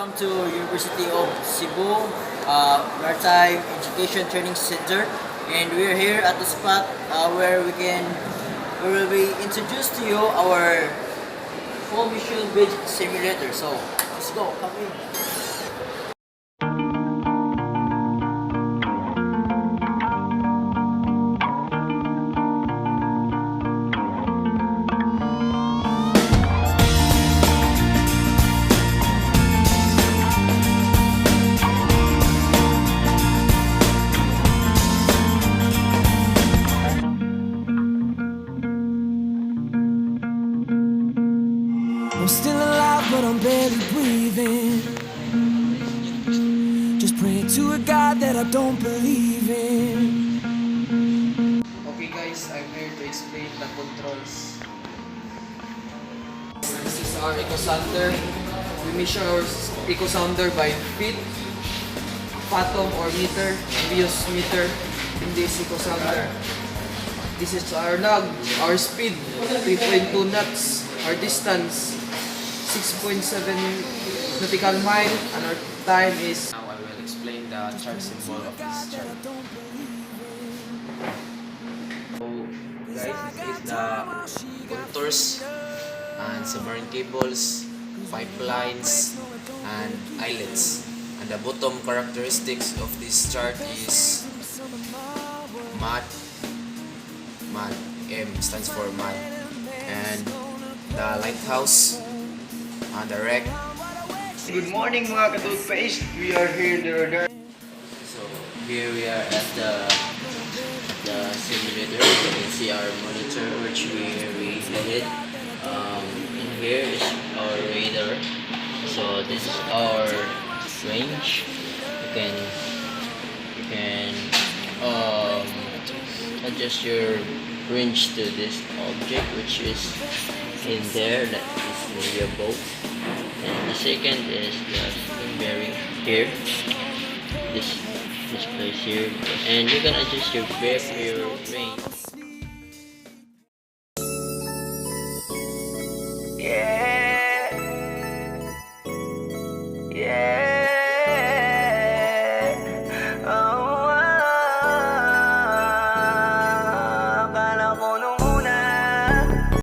welcome to University of Cebu Maritime Education Training Center, and we're here at the spot where we will be introduced to you our full mission bridge simulator. So let's go, come in. I'm still alive, but I'm barely breathing. Just praying to a God that I don't believe in. Okay guys, I'm here to explain the controls. This is our echo sounder. We measure our echo sounder by feet, fathom or meter, and we use meter in this echo sounder. This is our log, our speed, 3.2 knots, our distance, 6.7 nautical mile, and our time is... Now I will explain the chart symbol of this chart. So guys, this is the contours and submarine cables, pipelines, and islets. And the bottom characteristics of this chart is MAD. M stands for MAD. And the lighthouse and the wreck. Good morning mga ka-toothpaste. We are here in the radar. So here we are at the simulator. You can see our monitor which we hit. In here is our radar. So this is our range. You can adjust your range to this object which is in there, that is in your boat. And the second is the bearing here, this place here, and you can adjust your range.